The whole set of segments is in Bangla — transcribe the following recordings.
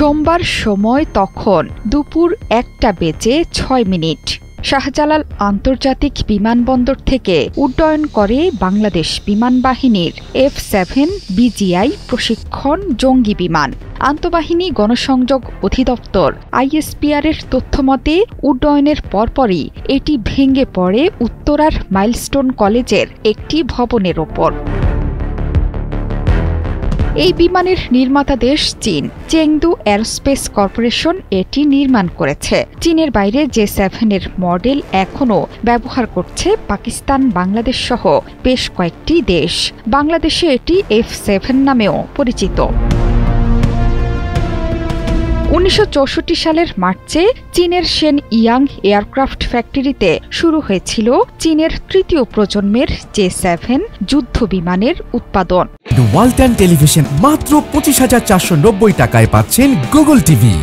সোমবার সময় তখন দুপুর 1টা বেজে 6 মিনিট। শাহজালাল আন্তর্জাতিক বিমানবন্দর থেকে উড্ডয়ন করে বাংলাদেশ বিমান বাহিনীর F-7 BGI প্রশিক্ষণ জঙ্গি বিমান। আন্তঃবাহিনী গণসংযোগ অধিদপ্তর ISPR এর তথ্যমতে উড্ডয়নের পরপরই এটি ভেঙে পড়ে উত্তরার মাইলস্টোন কলেজের একটি ভবনের ওপর। এই বিমানের নির্মাতা দেশ চীন। চেংদু এরোস্পেস কর্পোরেশন এটি নির্মাণ করেছে। চীনের বাইরে J-7 এর মডেল এখনও ব্যবহার করছে পাকিস্তান, বাংলাদেশ সহ বেশ কয়েকটি দেশ। বাংলাদেশে এটি F-7 নামেও পরিচিত। 1964 সালের মার্চে চীনের শেন ইয়াং এয়ারক্রাফট ফ্যাক্টরিতে শুরু হয়েছিল চীনের তৃতীয় প্রজন্মের J-7 যুদ্ধ বিমানের উৎপাদন। ওয়ালটন টেলিভিশন মাত্র 25,490 টাকায় পাচ্ছেন গুগল টিভি।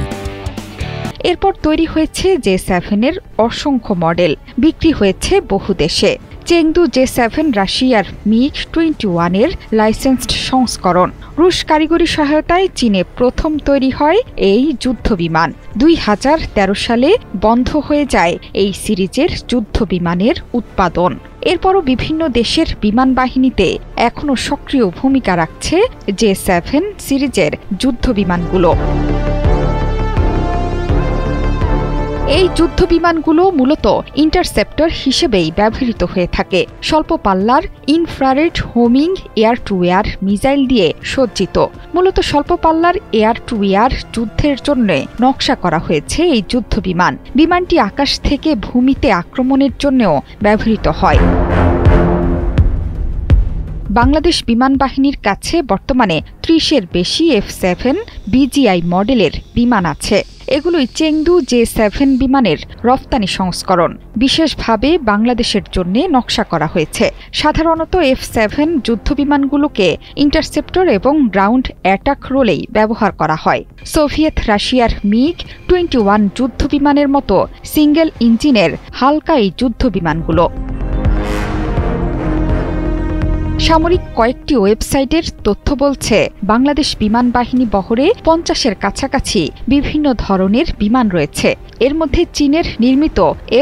এরপর তৈরি হয়েছে J-7 এর অসংখ্য মডেল, বিক্রি হয়েছে বহু দেশে। চেংদু J-7 রাশিয়ার MiG-21 এর লাইসেন্সড সংস্করণ। রুশ কারিগরি সহায়তায় চীনে প্রথম তৈরি হয় এই যুদ্ধবিমান। 2013 সালে বন্ধ হয়ে যায় এই সিরিজের যুদ্ধবিমানের উৎপাদন। এরপরও বিভিন্ন দেশের বিমান বাহিনীতে এখনও সক্রিয় ভূমিকা রাখছে J-7 সিরিজের যুদ্ধবিমানগুলো। এই যুদ্ধবিমানগুলো মূলত ইন্টারসেপ্টর হিসেবেই ব্যবহৃত হয়ে থাকে। স্বল্প পাল্লার infrared homing air two air missile দিয়ে সজ্জিত। মূলত স্বল্প পাল্লার এয়ার টু এয়ার যুদ্ধের জন্য নকশা করা হয়েছে এই যুদ্ধবিমান। বিমানটি আকাশ থেকে ভূমিতে আক্রমণের জন্যও ব্যবহৃত হয়। বাংলাদেশ বিমান বাহিনীর কাছে বর্তমানে 30-এর বেশি F-7 BGI মডেলের বিমান আছে। এগুলোই চেংদু J-7 বিমানের রফতানি সংস্করণ। বিশেষভাবে বাংলাদেশের জন্য নকশা করা হয়েছে। সাধারণত F-7 যুদ্ধবিমানগুলোকে ইন্টারসেপ্টর এবং গ্রাউন্ড অ্যাটাক রোলেই ব্যবহার করা হয়। সোভিয়েত রাশিয়ার MiG-21 যুদ্ধবিমানের মতো সিঙ্গেল ইঞ্জিনের হালকা এই যুদ্ধবিমানগুলো। সামরিক কয়েকটি ওয়েবসাইটের তথ্য বলছে বাংলাদেশ বিমান বাহিনী বহরে 50-এর কাছাকাছি বিভিন্ন ধরনের বিমান রয়েছে। এর মধ্যে চীনের নির্মিত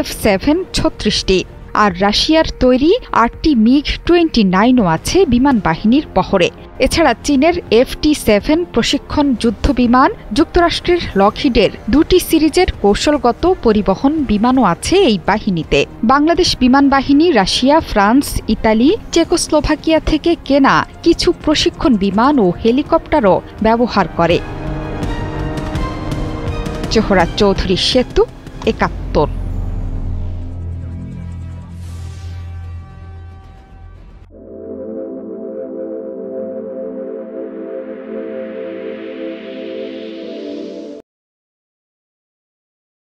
F-7 36টি আর রাশিয়ার তৈরি 8টি MiG-29ও আছে বিমান বাহিনীর বহরে। এছাড়া চীনের FT-7 প্রশিক্ষণ যুদ্ধবিমান, যুক্তরাষ্ট্রের লকহিডের 2টি সিরিজের কৌশলগত পরিবহন বিমানও আছে এই বাহিনীতে। বাংলাদেশ বিমান বাহিনী রাশিয়া, ফ্রান্স, ইতালি, চেকোস্লোভাকিয়া থেকে কেনা কিছু প্রশিক্ষণ বিমান ও হেলিকপ্টারও ব্যবহার করে। জোহরা চৌধুরী সেতু, 71।